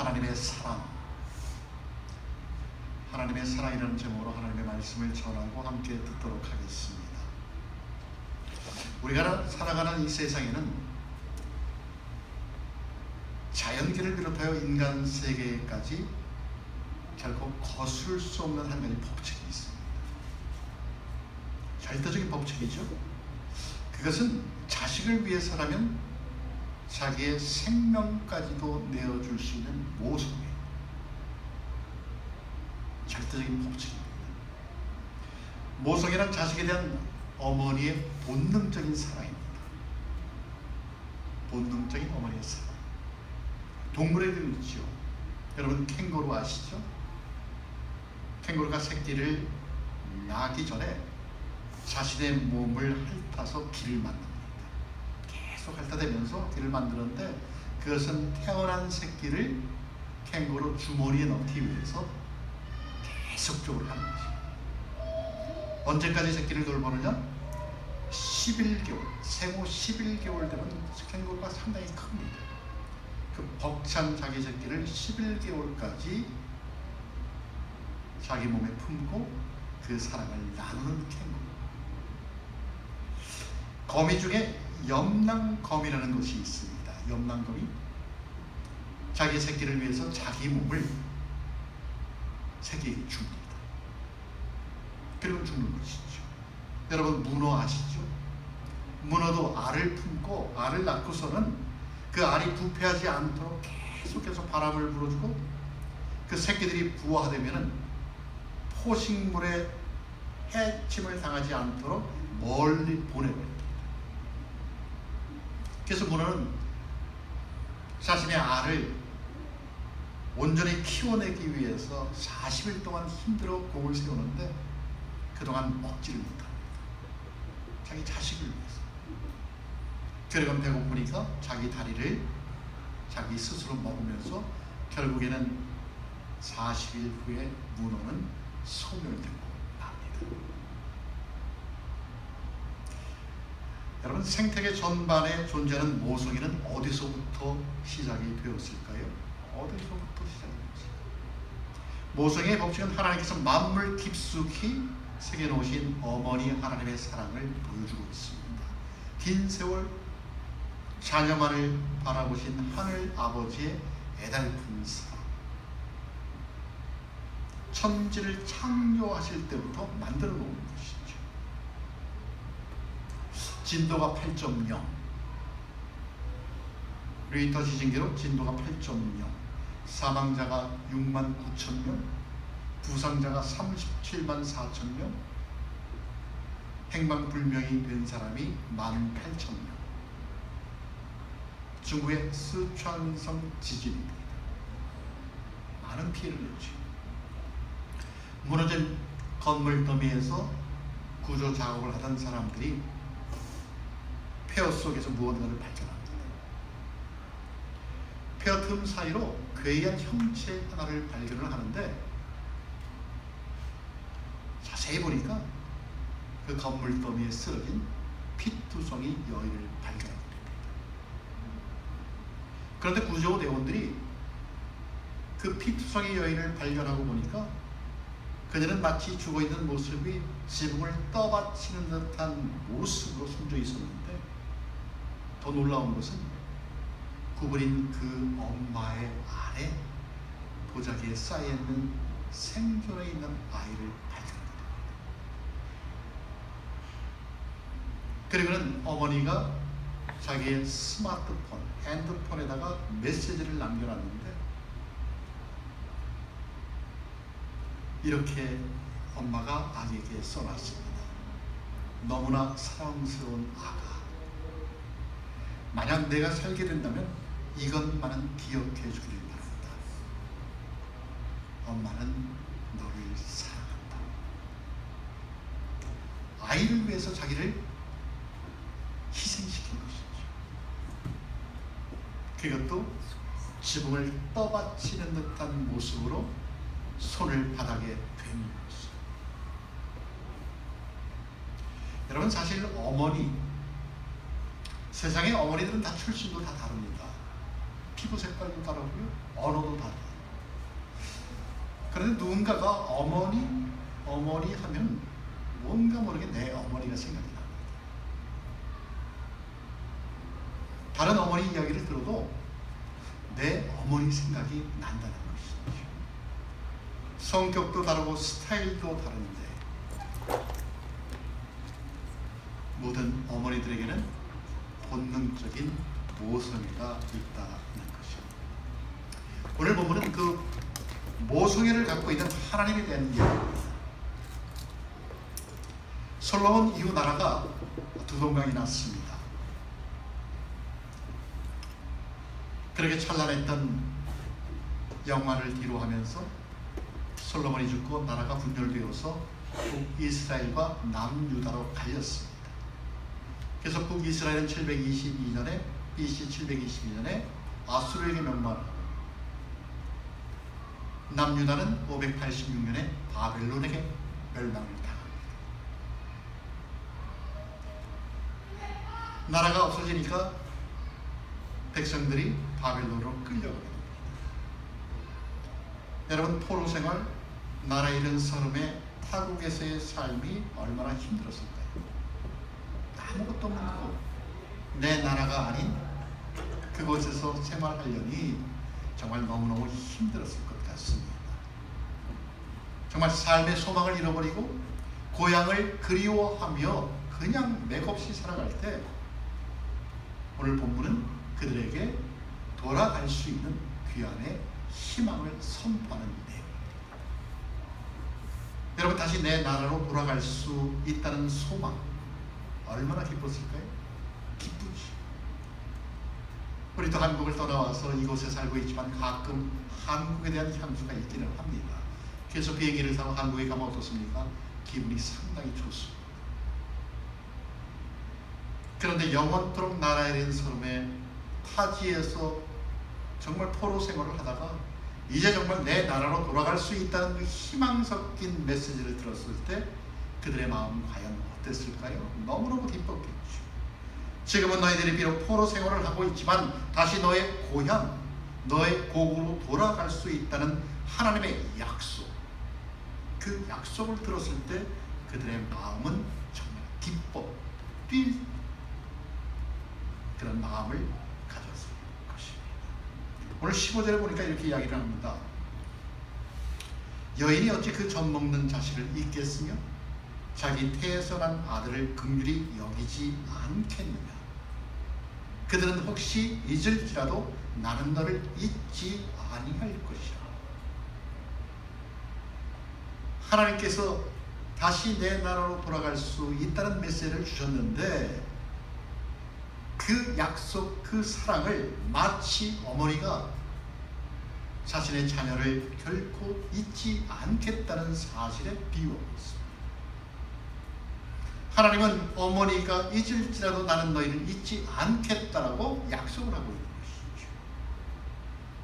하나님의 사랑, 하나님의 사랑이라는 제목으로 하나님의 말씀을 전하고 함께 듣도록 하겠습니다. 우리가 살아가는 이 세상에는 자연계를 비롯하여 인간 세계까지 결코 거스를 수 없는 한 가지 법칙이 있습니다. 절대적인 법칙이죠. 그것은 자식을 위해서라면 자기의 생명까지도 내어줄 수 있는 모성애예요. 절대적인 법칙입니다. 모성애란 자식에 대한 어머니의 본능적인 사랑입니다. 본능적인 어머니의 사랑. 동물에도 있죠. 여러분 캥거루 아시죠? 캥거루가 새끼를 낳기 전에 자신의 몸을 핥아서 길을 만듭니다. 계속 핥아대면서 길을 만드는데 그것은 태어난 새끼를 캥거루 주머니에 넣기 위해서 계속적으로 하는 것입니다. 언제까지 새끼를 돌보느냐? 11개월, 생후 11개월 되면 캥거루가 상당히 큽니다. 그 벅찬 자기 새끼를 11개월까지 자기 몸에 품고 그 사랑을 나누는 캥거루. 거미 중에 염랑거미라는 것이 있습니다. 염랑거미, 자기 새끼를 위해서 자기 몸을 새끼에게 줍니다. 그리고 죽는 것이죠. 여러분 문어 아시죠? 문어도 알을 품고 알을 낳고서는 그 알이 부패하지 않도록 계속해서 바람을 불어주고 그 새끼들이 부화되면은 포식물에 해침을 당하지 않도록 멀리 보내버립니다. 그래서 문어는 자신의 알을 온전히 키워내기 위해서 40일 동안 힘들어 공을 세우는데 그동안 먹지를 못합니다. 자기 자식을 위해서. 그리고 배고프니까 자기 다리를 자기 스스로 먹으면서 결국에는 40일 후에 문어는 소멸되고 맙니다. 여러분 생태계 전반에 존재하는 모성애는 어디서부터 시작이 되었을까요? 어디서부터 시작이 되었을까요? 모성애의 법칙은 하나님께서 만물 깊숙이 새겨놓으신 어머니 하나님의 사랑을 보여주고 있습니다. 긴 세월 자녀만을 바라보신 하늘 아버지의 애달픈 사랑. 천지를 창조하실 때부터 만들어 놓은 것이죠. 진도가 8.0, 리터 지진기로 진도가 8.0, 사망자가 6만 9천 명, 부상자가 37만 4천 명, 행방불명이 된 사람이 18,000명. 중국의 스촨성 지진입니다. 많은 피해를 냈죠. 무너진 건물 더미에서 구조 작업을 하던 사람들이 폐허 속에서 무언가를 발견합니다. 폐허 틈 사이로 괴이한 형체 하나를 발견을 하는데 자세히 보니까 그 건물 더미에 쓰러진 피투성이 여인을 발견하게 됩니다. 그런데 구조대원들이 그 피투성이 여인을 발견하고 보니까 그녀는 마치 죽어있는 모습이 지붕을 떠받치는 듯한 모습으로 숨져 있었는데 더 놀라운 것은 구부린 그 엄마의 아래 도자기에 쌓여있는 생존해 있는 아이를 발견합니다. 그리고는 어머니가 자기의 스마트폰, 핸드폰에다가 메시지를 남겨놨는데 이렇게 엄마가 아기에게 써놨습니다. 너무나 사랑스러운 아가, 만약 내가 살게 된다면 이것만은 기억해 주길 바란다. 엄마는 너를 사랑한다. 아이를 위해서 자기를 희생시킨 것이죠. 그것도 지붕을 떠받치는 듯한 모습으로 손을 바닥에 대는 것이죠. 여러분 사실 어머니, 세상의 어머니들은 다 출신도 다 다릅니다. 피부 색깔도 다르고요, 언어도 다르고. 그런데 누군가가 어머니 하면 뭔가 모르게 내 어머니가 생각이 납니다. 다른 어머니 이야기를 들어도 내 어머니 생각이 난다는 것이죠. 성격도 다르고 스타일도 다른데 모든 어머니들에게는 본능적인 모성애가 있다는 것입니다. 오늘 본문은 그 모성애를 갖고 있는 하나님에 대한 이야기입니다. 솔로몬 이후 나라가 두 동강이 났습니다. 그렇게 찬란했던 영화를 뒤로하면서 솔로몬이 죽고 나라가 분열되어서 북이스라엘과 남유다로 갈렸습니다. 그래서 북이스라엘은 722년에 BC 722년에 아수르에게 멸망하고 남유다는 586년에 바벨론에게 멸망을 당합니다. 나라가 없어지니까 백성들이 바벨론으로 끌려가게 됩니다. 여러분, 포로 생활, 나라 잃은 서름의 타국에서의 삶이 얼마나 힘들었을까요? 아무것도 없는 곳, 내 나라가 아닌 그곳에서 생활하려니 정말 너무너무 힘들었을 것 같습니다. 정말 삶의 소망을 잃어버리고 고향을 그리워하며 그냥 맥없이 살아갈 때 오늘 본문은 그들에게 돌아갈 수 있는 귀환의 희망을 선포하는 내용입니다. 여러분, 다시 내 나라로 돌아갈 수 있다는 소망, 얼마나 기뻤을까요? 기쁘지. 우리도 한국을 떠나와서 이곳에 살고 있지만 가끔 한국에 대한 향수가 있기는 합니다. 그래서 비행기를 타고 한국에 가면 어떻습니까? 기분이 상당히 좋습니다. 그런데 영원토록 나라에 대한 서름에 타지에서 정말 포로 생활을 하다가 이제 정말 내 나라로 돌아갈 수 있다는 그 희망 섞인 메시지를 들었을 때 그들의 마음은 과연 어땠을까요? 너무너무 기뻤겠죠. 지금은 너희들이 비록 포로 생활을 하고 있지만 다시 너의 고향, 너의 고국으로 돌아갈 수 있다는 하나님의 약속, 그 약속을 들었을 때 그들의 마음은 정말 기뻐 뛸 그런 마음을 가졌을 것입니다. 오늘 15절에 보니까 이렇게 이야기를 합니다. 여인이 어찌 그 젖 먹는 자식을 잊겠으며 자기 태에서 난 아들을 긍휼히 여기지 않겠느냐. 그들은 혹시 잊을지라도 나는 너를 잊지 아니할 것이라. 하나님께서 다시 내 나라로 돌아갈 수 있다는 메시지를 주셨는데 그 약속, 그 사랑을 마치 어머니가 자신의 자녀를 결코 잊지 않겠다는 사실에 비유하고 있습니다. 하나님은 어머니가 잊을지라도 나는 너희를 잊지 않겠다라고 약속을 하고 있는 것이죠.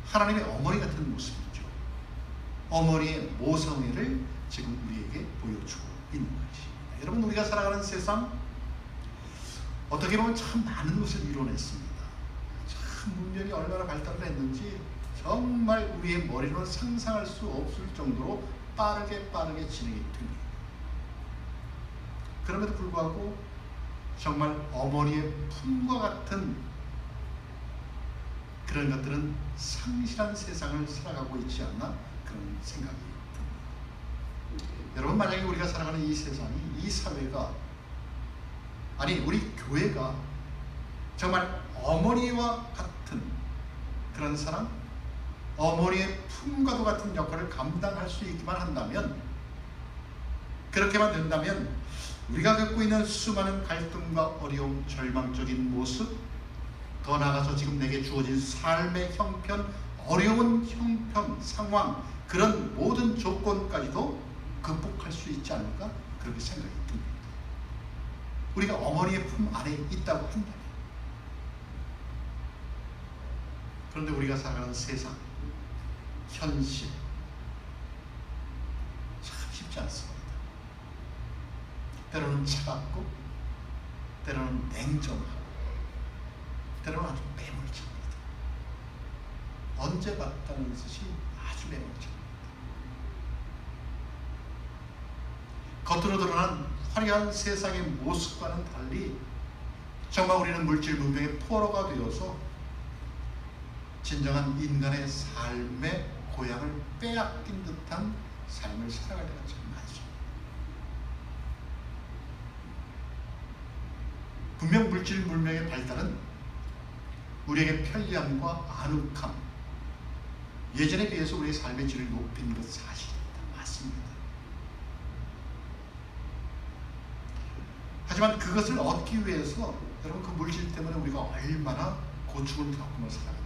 하나님의 어머니 같은 모습이죠. 어머니의 모성애를 지금 우리에게 보여주고 있는 것입니다. 여러분, 우리가 살아가는 세상 어떻게 보면 참 많은 것을 이뤄냈습니다. 참 문명이 얼마나 발달을 했는지 정말 우리의 머리로는 상상할 수 없을 정도로 빠르게 진행이 됩니다. 그럼에도 불구하고 정말 어머니의 품과 같은 그런 것들은 상실한 세상을 살아가고 있지 않나 그런 생각이 듭니다. 여러분, 만약에 우리가 살아가는 이 세상이, 이 사회가, 아니 우리 교회가 정말 어머니와 같은 그런 사랑, 어머니의 품과도 같은 역할을 감당할 수 있기만 한다면, 그렇게만 된다면 우리가 겪고 있는 수많은 갈등과 어려움, 절망적인 모습, 더 나아가서 지금 내게 주어진 삶의 형편, 어려운 형편, 상황, 그런 모든 조건까지도 극복할 수 있지 않을까 그렇게 생각이 듭니다. 우리가 어머니의 품 안에 있다고 한다면. 그런데 우리가 살아가는 세상, 현실 참 쉽지 않습니다. 때로는 차갑고, 때로는 냉정하고, 때로는 아주 매몰차입니다. 언제 봤다는 것이 아주 매력적입니다. 겉으로 드러난 화려한 세상의 모습과는 달리 정말 우리는 물질 문명의 포로가 되어서 진정한 인간의 삶의 고향을 빼앗긴 듯한 삶을 살아갈 때가 참 많습니다. 분명 물질 문명의 발달은 우리에게 편리함과 아늑함, 예전에 비해서 우리의 삶의 질을 높인 것 사실입니다. 맞습니다. 하지만 그것을 얻기 위해서 여러분 그 물질 때문에 우리가 얼마나 고충을 겪으며 살아갑니까?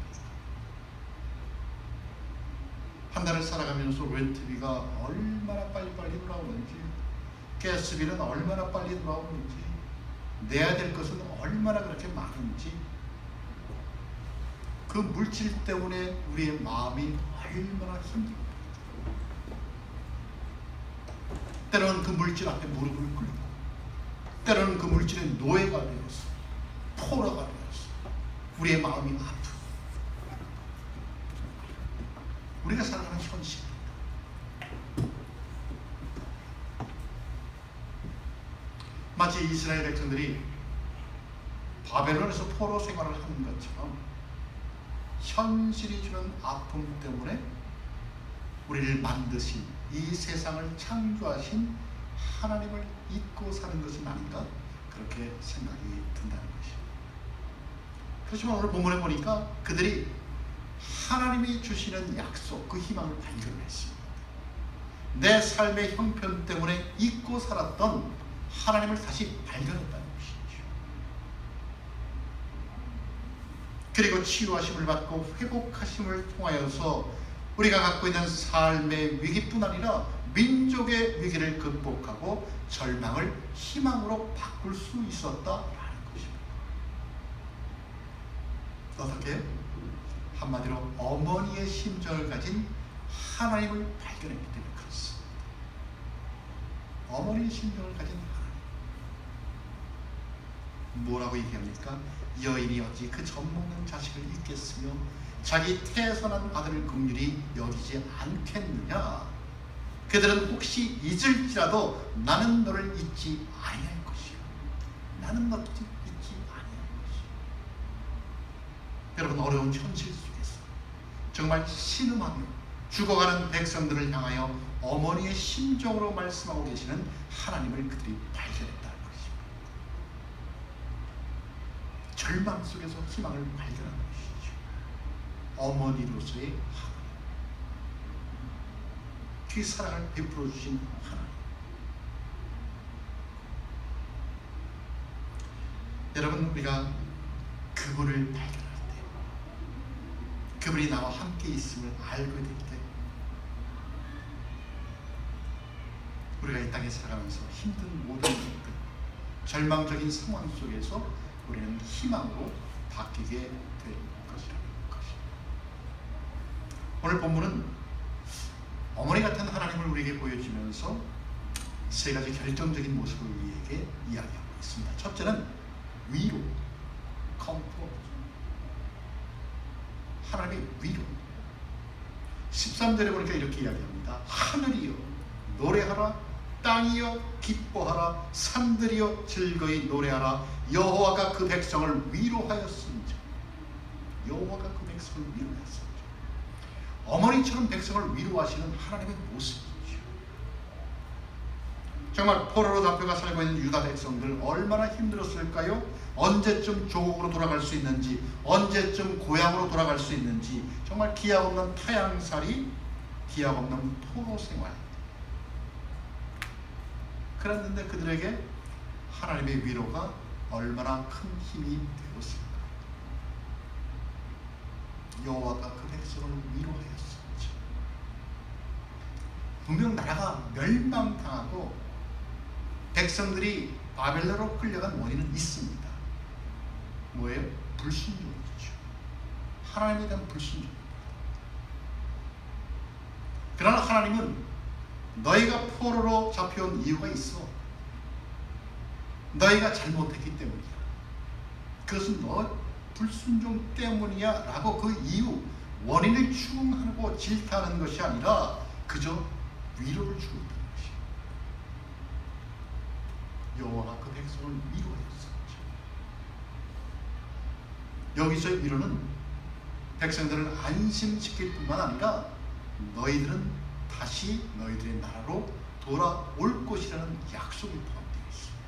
한 달을 살아가면서 렌트비가 얼마나 빨리빨리 돌아오는지, 가스비는 얼마나 빨리 돌아오는지, 내야 될 것은 얼마나 그렇게 많은지, 그 물질 때문에 우리의 마음이 얼마나 힘듭니까? 때로는 그 물질 앞에 무릎을 꿇고, 때로는 그 물질의 노예가 되어서, 포로가 되어서 우리의 마음이 아프고, 우리가 살아가는 현실입니다. 마치 이스라엘 백성들이 바벨론에서 포로 생활을 하는 것처럼 현실이 주는 아픔 때문에 우리를 만드신, 이 세상을 창조하신 하나님을 잊고 사는 것은 아닌가, 그렇게 생각이 든다는 것이죠. 그렇지만 오늘 본문에 보니까 그들이 하나님이 주시는 약속, 그 희망을 발견했습니다. 내 삶의 형편 때문에 잊고 살았던 하나님을 다시 발견했다는 것이죠. 그리고 치유하심을 받고 회복하심을 통하여서 우리가 갖고 있는 삶의 위기뿐 아니라 민족의 위기를 극복하고 절망을 희망으로 바꿀 수 있었다라는 것입니다. 어떻게? 한마디로 어머니의 심정을 가진 하나님을 발견했기 때문에 그렇습니다. 어머니의 심정을 가진 하나님. 뭐라고 얘기합니까? 여인이 어찌 그 젖먹는 자식을 잊겠으며 자기 태어난 아들을 긍휼히 여기지 않겠느냐. 그들은 혹시 잊을지라도 나는 너를 잊지 아니할 것이요. 나는 너를 잊지 아니할 것이요. 여러분, 어려운 현실 속에서 정말 신음하며 죽어가는 백성들을 향하여 어머니의 심정으로 말씀하고 계시는 하나님을 그들이 발견했다는 것입니다. 절망 속에서 희망을 발견하는 것이죠. 어머니로서의 하나님, 그 사랑을 베풀어 주신 하나님. 여러분, 우리가 그분을 발견할 때, 그분이 나와 함께 있음을 알게 될 때, 우리가 이 땅에 살아가면서 힘든 모든 것들, 절망적인 상황 속에서 우리는 희망으로 바뀌게 될 것이라는 것입니다. 오늘 본문은 어머니 같은 하나님을 우리에게 보여주면서 세 가지 결정적인 모습을 우리에게 이야기하고 있습니다. 첫째는 위로, 컴포트. 하나님의 위로. 13절에 보니까 이렇게 이야기합니다. 하늘이여 노래하라, 땅이여 기뻐하라, 산들이여 즐거이 노래하라. 여호와가 그 백성을 위로하였습니다. 여호와가 그 백성을 위로하였습니다. 어머니처럼 백성을 위로하시는 하나님의 모습이죠. 정말 포로로 잡혀가 살고 있는 유다 백성들 얼마나 힘들었을까요? 언제쯤 조국으로 돌아갈 수 있는지, 언제쯤 고향으로 돌아갈 수 있는지, 정말 기약 없는 타향살이, 기약 없는 포로 생활. 그랬는데 그들에게 하나님의 위로가 얼마나 큰 힘이 되었을까. 여호와가 그 백성을 위로하였습니다. 분명 나라가 멸망당하고 백성들이 바벨론으로 끌려간 원인은 있습니다. 뭐예요? 불순종이죠. 하나님에 대한 불순종. 그러나 하나님은 너희가 포로로 잡혀온 이유가 있어. 너희가 잘못했기 때문이야. 그것은 너 불순종 때문이야 라고 그 이유, 원인을 추궁하고 질타하는 것이 아니라 그저 위로를 주고 있다는 것이에요. 여호와가 그 백성을 위로하였었죠. 여기서의 위로는 백성들을 안심시킬 뿐만 아니라 너희들은 다시 너희들의 나라로 돌아올 것이라는 약속이 포함되어 있습니다.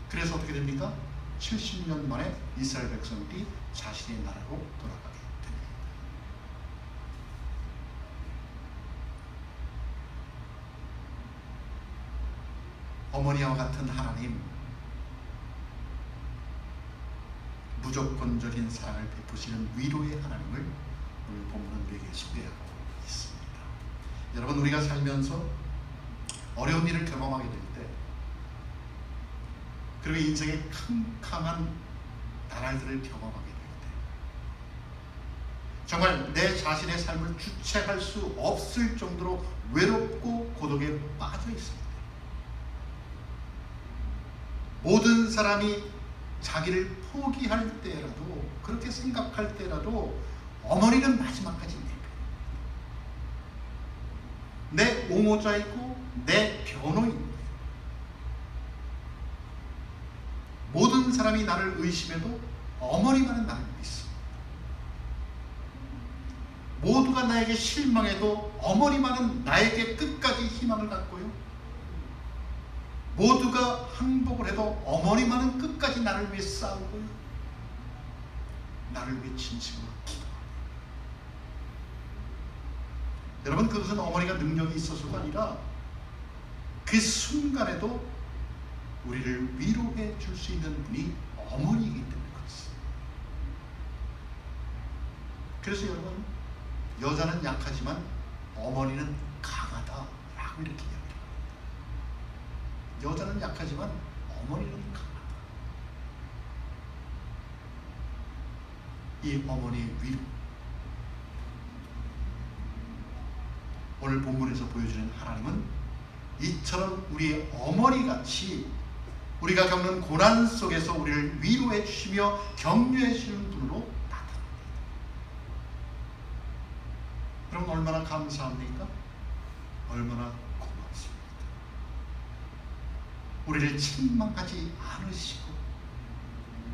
그래서 어떻게 됩니까? 70년 만에 이스라엘 백성들이 자신의 나라로 돌아가게 됩니다. 어머니와 같은 하나님, 무조건적인 사랑을 베푸시는 위로의 하나님을 오늘 본문은 우리에게 소개하고 있습니다. 여러분, 우리가 살면서 어려운 일을 경험하게 될 때, 그리고 인생의 캄캄한 나날들을 경험하게 될 때, 정말 내 자신의 삶을 주체할 수 없을 정도로 외롭고 고독에 빠져 있습니다. 모든 사람이 자기를 포기할 때라도, 그렇게 생각할 때라도 어머니는 마지막까지 내 옹호자이고 내 변호인, 모든 사람이 나를 의심해도 어머니만은 나를 믿습니다. 모두가 나에게 실망해도 어머니만은 나에게 끝까지 희망을 갖고요, 모두가 항복을 해도 어머니만은 끝까지 나를 위해 싸우고요, 나를 위해 진심으로 기도합니다. 여러분, 그것은 어머니가 능력이 있어서가 아니라 그 순간에도 우리를 위로해 줄 수 있는 분이 어머니이기 때문에 그렇습니다. 그래서 여러분, 여자는 약하지만 어머니는 강하다라고 이렇게 이야기합니다. 여자는 약하지만 어머니는 강하다. 이 어머니의 위로, 오늘 본문에서 보여주는 하나님은 이처럼 우리의 어머니같이 우리가 겪는 고난 속에서 우리를 위로해 주시며 격려해 주시는 분으로 나타납니다. 그럼 얼마나 감사합니까? 얼마나 고맙습니다. 우리를 책망하지 않으시고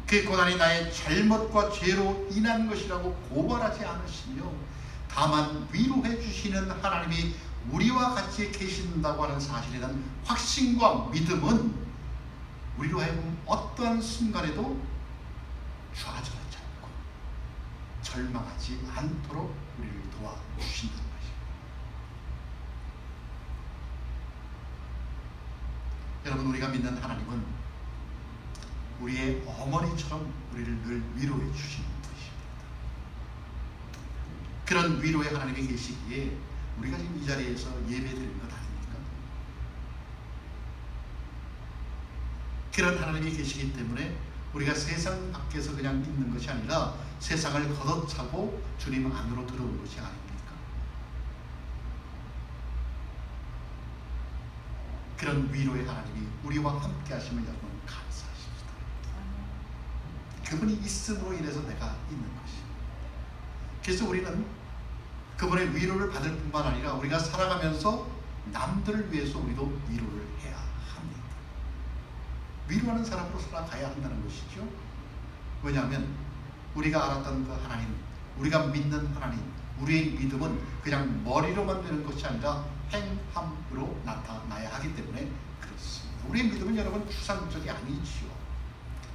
그 고난이 나의 잘못과 죄로 인한 것이라고 고발하지 않으시며 다만 위로해 주시는 하나님이 우리와 같이 계신다고 하는 사실에 대한 확신과 믿음은 우리로 하여금 어떠한 순간에도 좌절하지 않고 절망하지 않도록 우리를 도와주신다는 것입니다. 여러분, 우리가 믿는 하나님은 우리의 어머니처럼 우리를 늘 위로해 주시는 분이십니다. 그런 위로의 하나님이 계시기에 우리가 지금 이 자리에서 예배드리는 것 아닙니까? 그런 하나님이 계시기 때문에 우리가 세상 밖에서 그냥 있는 것이 아니라 세상을 걷어차고 주님 안으로 들어온 것이 아닙니까? 그런 위로의 하나님이 우리와 함께 하심을 여러분 감사하십시다. 그분이 있음으로 인해서 내가 있는 것입니다. 그래서 우리는 그분의 위로를 받을 뿐만 아니라 우리가 살아가면서 남들을 위해서 우리도 위로를 해야 합니다. 위로하는 사람으로 살아가야 한다는 것이죠. 왜냐하면 우리가 알았던 그 하나님, 우리가 믿는 하나님, 우리의 믿음은 그냥 머리로만 되는 것이 아니라 행함으로 나타나야 하기 때문에 그렇습니다. 우리의 믿음은 여러분 추상적이 아니지요.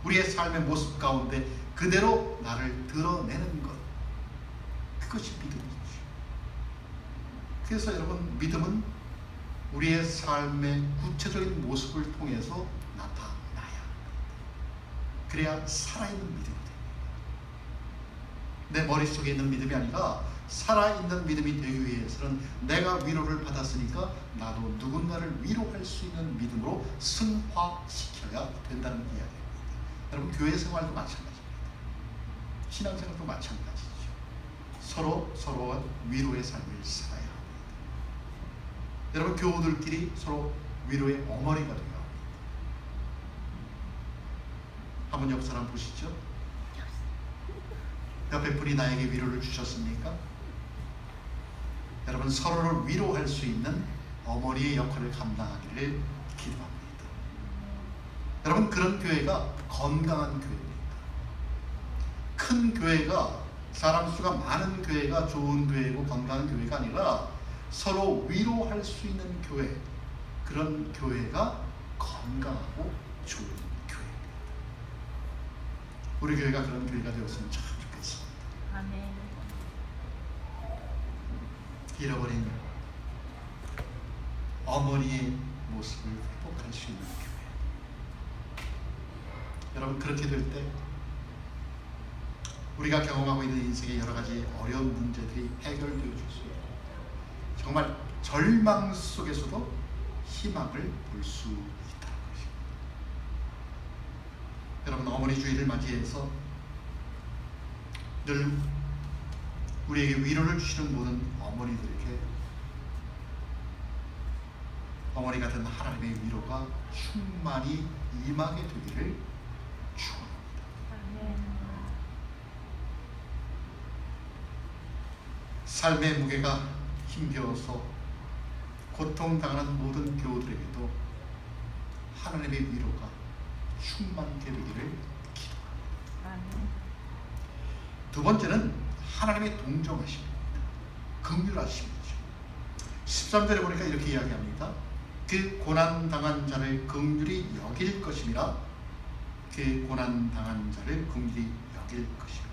우리의 삶의 모습 가운데 그대로 나를 드러내는 것, 그것이 믿음이죠. 그래서 여러분, 믿음은 우리의 삶의 구체적인 모습을 통해서 나타나야 합니다. 그래야 살아있는 믿음이 됩니다. 내 머릿속에 있는 믿음이 아니라 살아있는 믿음이 되기 위해서는 내가 위로를 받았으니까 나도 누군가를 위로할 수 있는 믿음으로 승화시켜야 된다는 이야기입니다. 여러분, 교회 생활도 마찬가지입니다. 신앙생활도 마찬가지죠. 서로 위로의 삶을 살아야 합니다. 여러분, 교우들끼리 서로 위로의 어머니가 되어야 합니다. 한번 옆 사람 보시죠. 옆에 분이 나에게 위로를 주셨습니까? 여러분, 서로를 위로할 수 있는 어머니의 역할을 감당하기를 기도합니다. 여러분, 그런 교회가 건강한 교회입니다. 큰 교회가, 사람 수가 많은 교회가 좋은 교회고 건강한 교회가 아니라 서로 위로할 수 있는 교회, 그런 교회가 건강하고 좋은 교회입니다. 우리 교회가 그런 교회가 되었으면 참 좋겠습니다. 아멘. 잃어버린 어머니의 모습을 회복할 수 있는 교회. 여러분, 그렇게 될 때 우리가 경험하고 있는 인생의 여러 가지 어려운 문제들이 해결되어 줄 수 있고 정말 절망 속에서도 희망을 볼 수 있다는 것입니다. 여러분, 어머니 주일을 맞이해서 늘 우리에게 위로를 주시는 모든 어머니들에게 어머니 같은 하나님의 위로가 충만히 임하게 되기를 축원합니다. 아멘. 삶의 무게가 힘겨워서 고통당하는 모든 교우들에게도 하나님의 위로가 충만케 되기를 기도합니다. 아멘. 두 번째는 하나님의 동정하심입니다. 긍휼하심이죠. 13절에 보니까 이렇게 이야기합니다. 그 고난당한 자를 긍휼히 여길 것임이라. 그 고난당한 자를 긍휼히 여길 것임이라.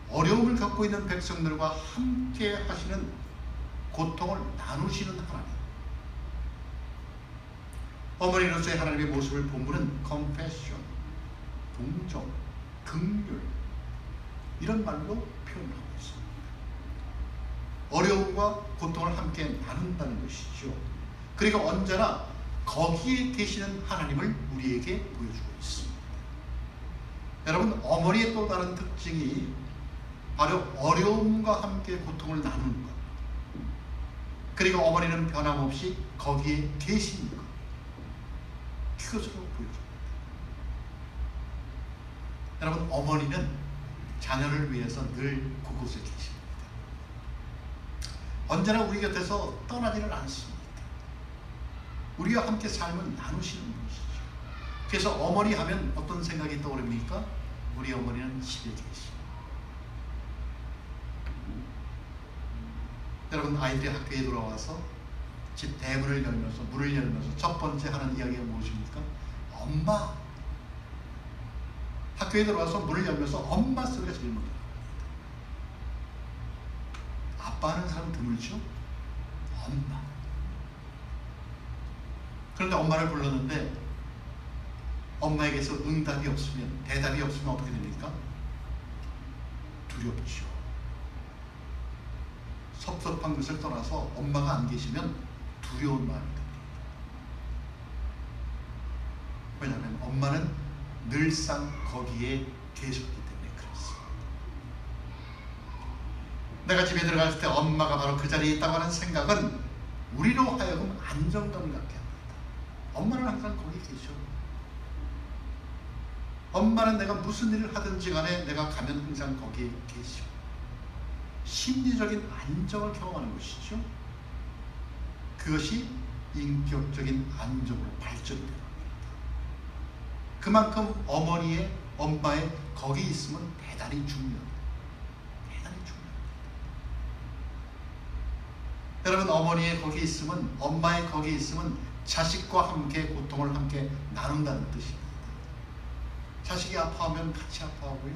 어려움을 겪고 있는 백성들과 함께 하시는, 고통을 나누시는 하나님. 어머니로서의 하나님의 모습을 본문은 compassion, 동정, 긍휼, 이런 말로 표현하고 있습니다. 어려움과 고통을 함께 나눈다는 것이죠. 그리고 언제나 거기에 계시는 하나님을 우리에게 보여주고 있습니다. 여러분, 어머니의 또 다른 특징이 바로 어려움과 함께 고통을 나누는 것, 그리고 어머니는 변함없이 거기에 계신 것, 그것으로 보여줍니다. 여러분, 어머니는 자녀를 위해서 늘 그곳에 계십니다. 언제나 우리 곁에서 떠나지는 않습니다. 우리와 함께 삶을 나누시는 분이시죠. 그래서 어머니 하면 어떤 생각이 떠오릅니까? 우리 어머니는 집에 계십니다. 여러분, 아이들이 학교에 돌아와서 집 대문을 열면서, 문을 열면서 첫 번째 하는 이야기가 무엇입니까? 엄마. 학교에 들어와서 문을 열면서 엄마 소리가 제일 먼저 나옵니다. 아빠 하는 사람 드물죠? 엄마. 그런데 엄마를 불렀는데 엄마에게서 응답이 없으면, 대답이 없으면 어떻게 됩니까? 두렵죠. 섭섭한 것을 떠나서 엄마가 안 계시면 두려운 마음이 듭니다. 왜냐하면 엄마는 늘상 거기에 계셨기 때문에 그렇습니다. 내가 집에 들어갈 때 엄마가 바로 그 자리에 있다고 하는 생각은 우리로 하여금 안정감을 갖게 합니다. 엄마는 항상 거기 계셔. 엄마는 내가 무슨 일을 하든지 간에 내가 가면 항상 거기에 계셔. 심리적인 안정을 경험하는 것이죠. 그것이 인격적인 안정으로 발전되는 겁니다. 그만큼 엄마의 거기 있으면 대단히 중요합니다. 대단히 중요합니다. 여러분, 어머니의 거기 있으면, 엄마의 거기 있으면 자식과 함께 고통을 함께 나눈다는 뜻입니다. 자식이 아파하면 같이 아파하고요,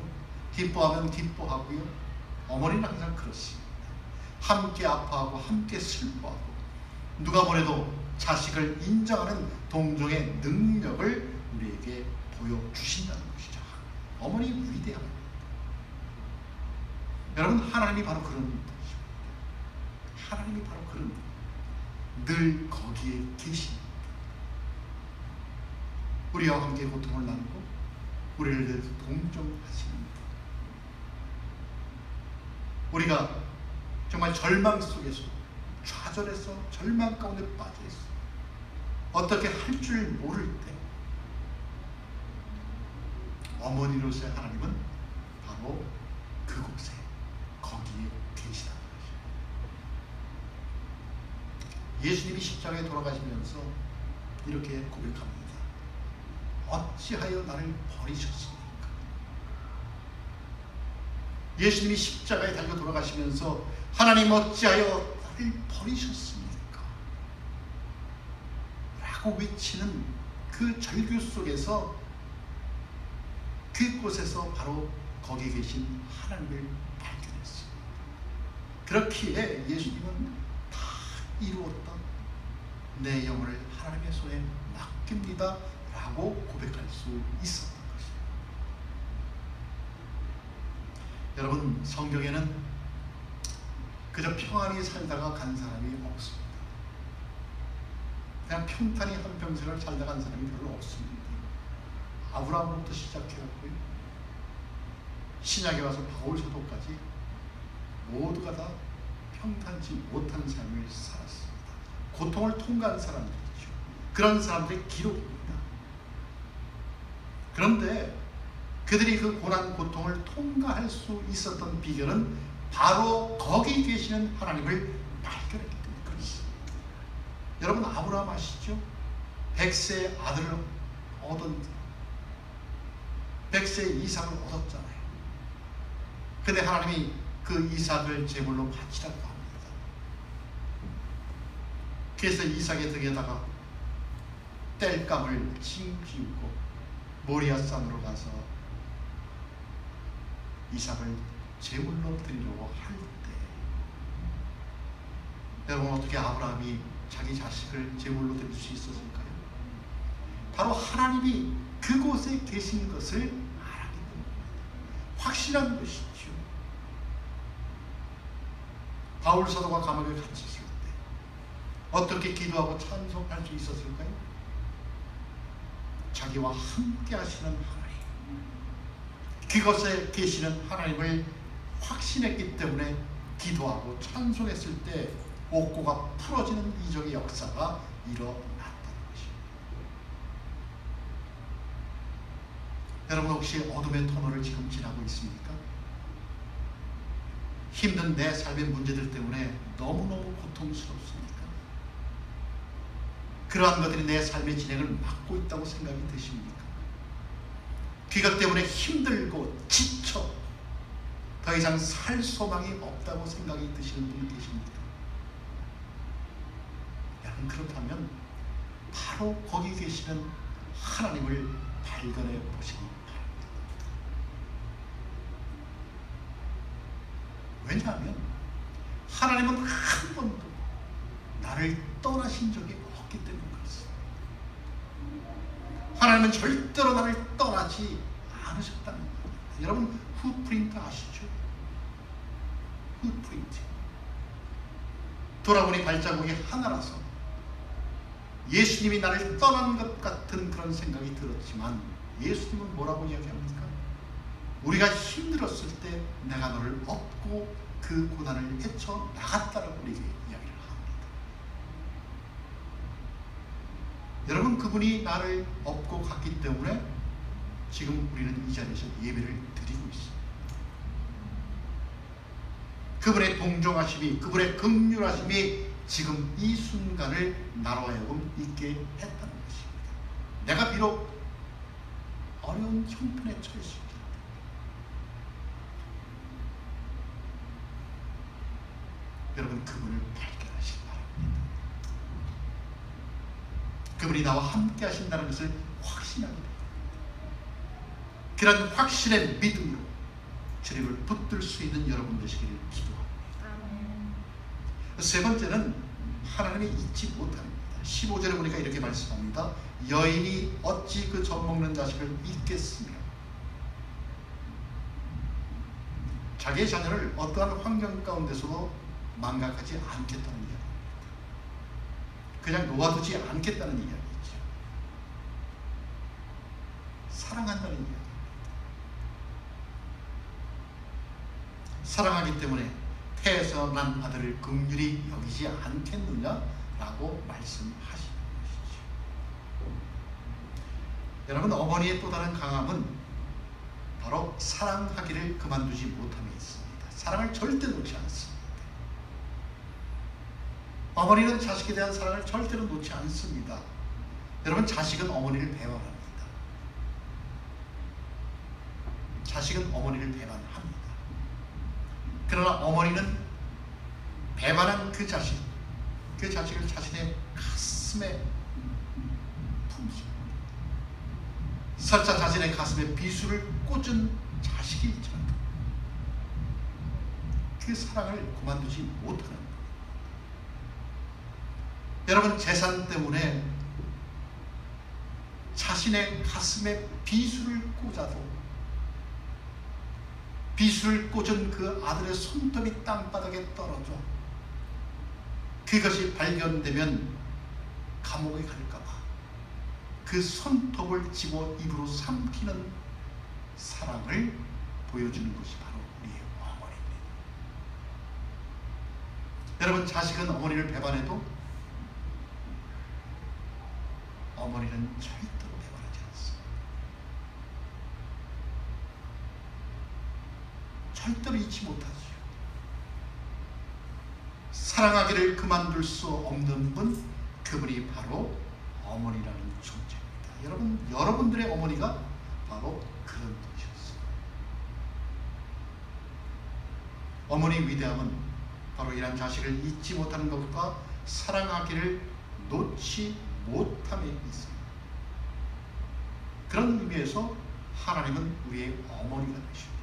기뻐하면 기뻐하고요. 어머니는 항상 그렇습니다. 함께 아파하고 함께 슬퍼하고, 누가 뭐래도 자식을 인정하는 동정의 능력을 우리에게 보여주신다는 것이죠. 어머니 위대합니다. 여러분, 하나님이 바로 그런 분이십니다. 하나님이 바로 그런 분. 늘 거기에 계십니다. 우리와 함께 고통을 나누고 우리를 위해서 동정하시는 분. 우리가 정말 절망 속에서, 좌절해서 절망 가운데 빠져있어 어떻게 할 줄 모를 때 어머니로서의 하나님은 바로 바로 그곳에 거기에 계시다는 것입니다. 예수님이 십자가에 돌아가시면서 이렇게 고백합니다. 어찌하여 나를 버리셨습니까? 예수님이 십자가에 달려 돌아가시면서 하나님 어찌하여 나를 버리셨습니까? 라고 외치는 그 절규 속에서 그곳에서 바로 거기 계신 하나님을 발견했습니다. 그렇기에 예수님은 다 이루었다. 내 영혼을 하나님의 손에 맡깁니다. 라고 고백할 수 있었던 것입니다. 여러분, 성경에는 그저 평안히 살다가 간 사람이 없습니다. 그냥 평탄히 한평생을 살다 간 사람이 별로 없습니다. 아브라함부터 시작해갖고요, 신약에 와서 바울 사도까지 모두가 다 평탄치 못한 삶을 살았습니다. 고통을 통과한 사람들이죠. 그런 사람들의 기록입니다. 그런데 그들이 그 고난 고통을 통과할 수 있었던 비결은 바로 거기 계시는 하나님을 발견했기 때문에 그렇습니다. 여러분, 아브라함 아시죠? 100세 아들을 얻은 100세 이삭을 얻었잖아요. 근데 하나님이 그 이삭을 제물로 바치라고 합니다. 그래서 이삭의 등에다가 땔감을 칭기우고 모리아 산으로 가서 이삭을 제물로 드리려고 할 때, 여러분, 어떻게 아브라함이 자기 자식을 제물로 드릴 수 있었을까요? 바로 하나님이 그곳에 계신 것을 알았기 때문입니다. 확실한 것이죠. 바울 사도가 감옥에 갇혔을 때 어떻게 기도하고 찬송할 수 있었을까요? 자기와 함께 하시는 하나님, 그곳에 계시는 하나님을 확신했기 때문에 기도하고 찬송했을 때 옥고가 풀어지는 이적의 역사가 일어났다는 것입니다. 여러분, 혹시 어둠의 터널을 지금 지나고 있습니까? 힘든 내 삶의 문제들 때문에 너무너무 고통스럽습니까? 그러한 것들이 내 삶의 진행을 막고 있다고 생각이 드십니까? 그것 때문에 힘들고 지쳐 더 이상 살 소망이 없다고 생각이 드시는 분이 계십니까? 여러분, 그렇다면 바로 거기 계시는 하나님을 발견해 보시기 바랍니다. 왜냐하면 하나님은 한 번도 나를 떠나신 적이 없기 때문에 그렇습니다. 하나님은 절대로 나를 떠나지 않으셨다는 겁니다. 여러분, 훗프린트 아시죠? 훗프린트. 돌아보니 발자국이 하나라서 예수님이 나를 떠난 것 같은 그런 생각이 들었지만, 예수님은 뭐라고 이야기합니까? 우리가 힘들었을 때 내가 너를 업고 그 고난을 헤쳐 나갔다라고 우리에게 이야기를 합니다. 여러분, 그분이 나를 업고 갔기 때문에 지금 우리는 이 자리에서 예배를 드리고 있습니다. 그분의 동정하심이, 그분의 긍휼하심이 지금 이 순간을 나로 하여금 있게 했다는 것입니다. 내가 비록 어려운 형편에 처했습니다. 여러분, 그분을 발견하시기 바랍니다. 그분이 나와 함께 하신다는 것을 확신하게 됩니다. 그런 확신의 믿음으로 주님을 붙들 수 있는 여러분 되시기를 기도합니다. 세 번째는 하나님이 잊지 못합니다. 15절에 보니까 이렇게 말씀합니다. 여인이 어찌 그 젖 먹는 자식을 잊겠으며, 자기의 자녀를 어떠한 환경 가운데서도 망각하지 않겠다는 이야기입니다. 그냥 놓아두지 않겠다는 이야기죠. 사랑한다는 이야기입니다. 사랑하기 때문에 태어난 아들을 긍휼히 여기지 않겠느냐라고 말씀하시는 것이죠. 여러분, 어머니의 또 다른 강함은 바로 사랑하기를 그만두지 못함에 있습니다. 사랑을 절대 놓지 않습니다. 어머니는 자식에 대한 사랑을 절대로 놓지 않습니다. 여러분, 자식은 어머니를 배반합니다. 자식은 어머니를 배반합니다. 그러나 어머니는 배반한 그 자식을 자신의 가슴에 품습니다. 설사 자신의 가슴에 비수를 꽂은 자식일지라도 그 사랑을 그만두지 못하는 거예요. 여러분, 재산 때문에 자신의 가슴에 비수를 꽂아도 비수를 꽂은 그 아들의 손톱이 땅바닥에 떨어져 그것이 발견되면 감옥에 갈까봐 그 손톱을 집어 입으로 삼키는 사랑을 보여주는 것이 바로 우리의 어머니입니다. 여러분, 자식은 어머니를 배반해도 어머니는 절대로 배반하지 않습니다. 절대로 잊지 못하지요. 사랑하기를 그만둘 수 없는 분, 그분이 바로 어머니라는 존재입니다. 여러분, 여러분들의 어머니가 바로 그런 분이셨어요. 어머니 위대함은 바로 이런 자식을 잊지 못하는 것과 사랑하기를 놓지 못함에 있습니다. 그런 의미에서 하나님은 우리의 어머니가 되십니다.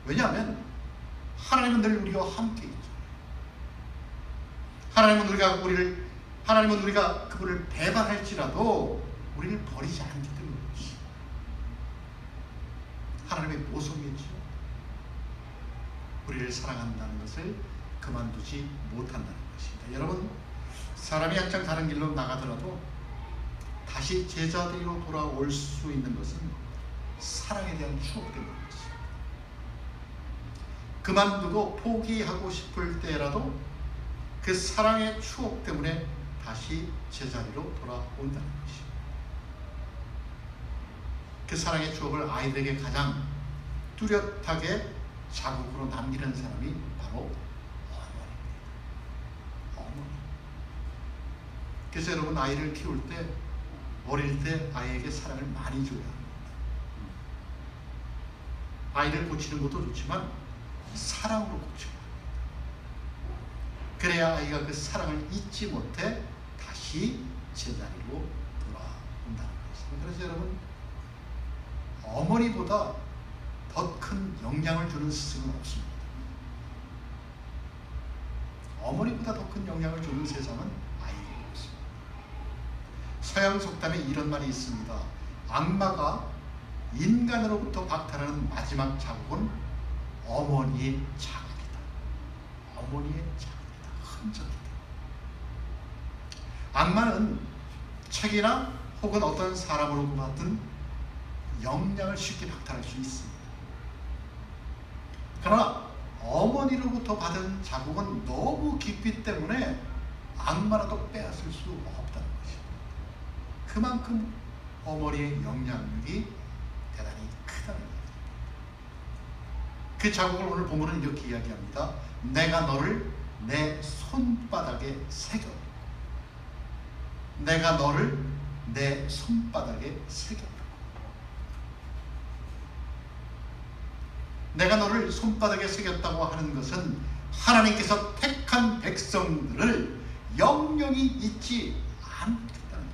왜냐하면 하나님은 늘 우리와 함께 있죠. 하나님은 우리가 그분을 배반할지라도 우리를 버리지 않기 때문이죠. 하나님의 모성이죠. 우리를 사랑한다는 것을 그만두지 못한다는 것입니다. 여러분, 사람이 한창 다른 길로 나가더라도 다시 제자리로 돌아올 수 있는 것은 사랑에 대한 추억 때문입니다. 그만두고 포기하고 싶을 때라도 그 사랑의 추억 때문에 다시 제자리로 돌아온다는 것입니다. 그 사랑의 추억을 아이들에게 가장 뚜렷하게 자국으로 남기는 사람이 바로 어머니입니다. 어머니. 그래서 여러분, 아이를 키울 때 어릴 때 아이에게 사랑을 많이 줘야 합니다. 아이를 고치는 것도 좋지만 사랑으로 고쳐야 합니다. 그래야 아이가 그 사랑을 잊지 못해 다시 제자리로 돌아온다는 것입니다. 그래서 여러분, 어머니보다 더 큰 영향을 주는 스승은 없습니다. 어머니보다 더 큰 영향을 주는 세상은 아이에게 없습니다. 서양 속담에 이런 말이 있습니다. 악마가 인간으로부터 박탈하는 마지막 자국은 어머니의 자국이다. 어머니의 자국이다. 흔적이다. 악마는 책이나 혹은 어떤 사람으로부터 받은 영향을 쉽게 박탈할 수 있습니다. 그러나 어머니로부터 받은 자국은 너무 깊기 때문에 악마라도 빼앗을 수 없다는 것입니다. 그만큼 어머니의 영향력이 대단히 크다는 것입니다. 그 자국을 오늘 본문은 이렇게 이야기합니다. 내가 너를 내 손바닥에 새겼다. 내가 너를 내 손바닥에 새겼다. 내가 너를 손바닥에 새겼다고 하는 것은 하나님께서 택한 백성들을 영영히 잊지 않겠다는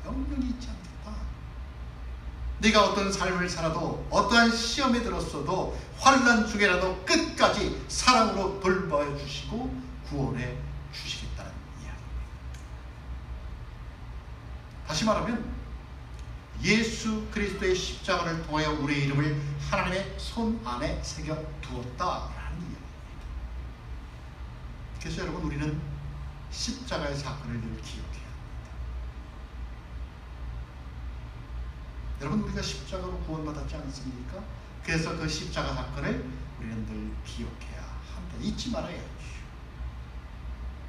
거예요. 영영히 잊지 않겠다. 네가 어떤 삶을 살아도, 어떠한 시험에 들었어도, 환난 중에라도 끝까지 사랑으로 돌봐해 주시고 구원해 주시겠다는 이야기입니다. 다시 말하면 예수 그리스도의 십자가를 통하여 우리의 이름을 하나님의 손 안에 새겨 두었다라는 이야기입니다. 그래서 여러분, 우리는 십자가의 사건을 늘 기억해야 합니다. 여러분, 우리가 십자가로 구원받았지 않습니까? 그래서 그 십자가 사건을 우리는 늘 기억해야 합니다. 잊지 말아야 하죠.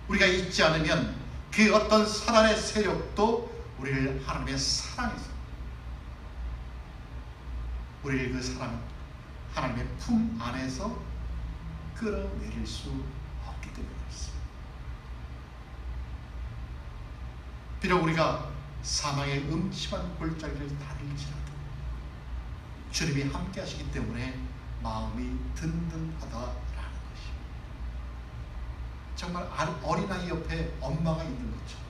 우리가 잊지 않으면 그 어떤 사단의 세력도 우리를 하나님의 사랑에서 우리를 그 사랑 하나님의 품 안에서 끌어내릴 수 없기 때문에 그렇습니다. 비록 우리가 사망의 음침한 골짜기를 다닐지라도 주님이 함께 하시기 때문에 마음이 든든하다라는 것입니다. 정말 어린아이 옆에 엄마가 있는 것처럼,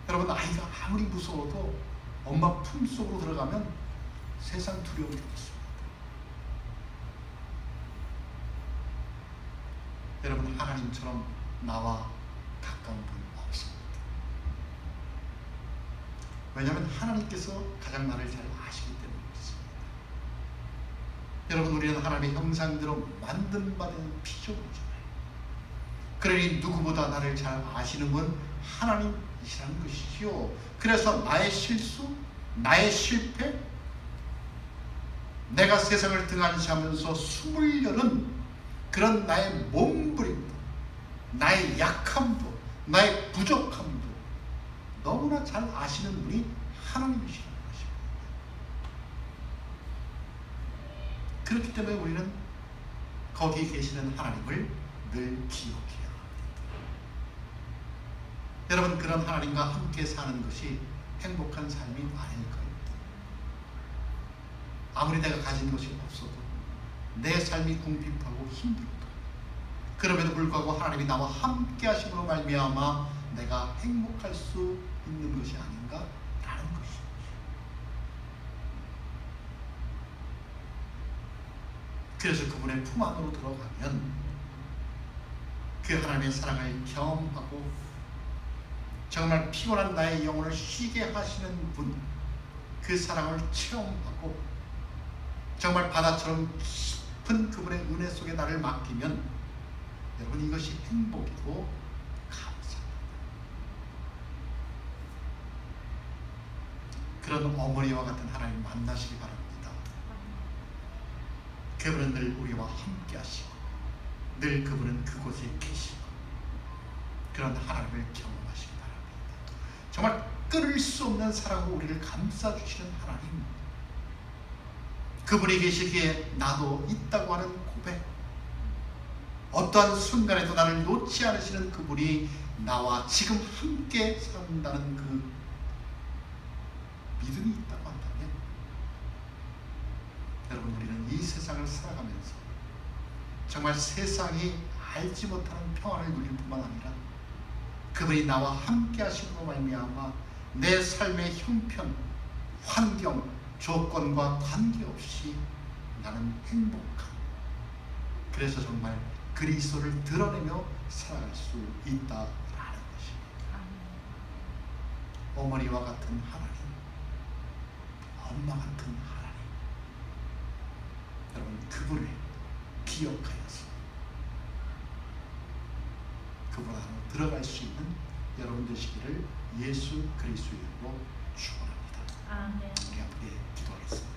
여러분, 아이가 아무리 무서워도 엄마 품속으로 들어가면 세상 두려움이 없습니다. 여러분, 하나님처럼 나와 가까운 분 없습니다. 왜냐하면 하나님께서 가장 나를 잘 아시기 때문에 그렇습니다. 여러분, 우리는 하나님의 형상대로 만든바된 피조물이잖아요. 그러니 누구보다 나를 잘 아시는 분 하나님이시라는 것이지요. 그래서 나의 실수, 나의 실패, 내가 세상을 등한시하면서 숨을 여는 그런 나의 몸부림도, 나의 약함도, 나의 부족함도 너무나 잘 아시는 분이 하나님이시라는 것입니다. 그렇기 때문에 우리는 거기 계시는 하나님을 늘 기억해야 합니다. 여러분, 그런 하나님과 함께 사는 것이 행복한 삶이 아닐까요? 아무리 내가 가진 것이 없어도, 내 삶이 궁핍하고 힘들어도, 그럼에도 불구하고 하나님이 나와 함께 하심으로 말미암아 내가 행복할 수 있는 것이 아닌가라는 것입니다. 그래서 그분의 품 안으로 들어가면 그 하나님의 사랑을 경험하고 정말 피곤한 나의 영혼을 쉬게 하시는 분, 그 사랑을 체험하고 정말 바다처럼 깊은 그분의 은혜 속에 나를 맡기면 여러분, 이것이 행복이고 감사합니다. 그런 어머니와 같은 하나님 만나시기 바랍니다. 그분은 늘 우리와 함께 하시고 늘 그분은 그곳에 계시고 그런 하나님을 경험하시기 바랍니다. 정말 끊을 수 없는 사랑으로 우리를 감싸주시는 하나님, 그분이 계시기에 나도 있다고 하는 고백, 어떠한 순간에도 나를 놓지 않으시는 그분이 나와 지금 함께 산다는 그 믿음이 있다고 한다면, 여러분, 우리는 이 세상을 살아가면서 정말 세상이 알지 못하는 평안을 누릴 뿐만 아니라 그분이 나와 함께 하심으로 말미암아 내 삶의 형편, 환경, 조건과 관계없이 나는 행복한, 그래서 정말 그리스도를 드러내며 살아갈 수 있다라는 것입니다. 어머니와 같은 하나님, 엄마 같은 하나님, 여러분, 그분을 기억하여서 그분 안으로 들어갈 수 있는 여러분 되시기를 예수 그리스도의 이름으로 축원합니다. 아멘. 우리 함께 기도하겠습니다.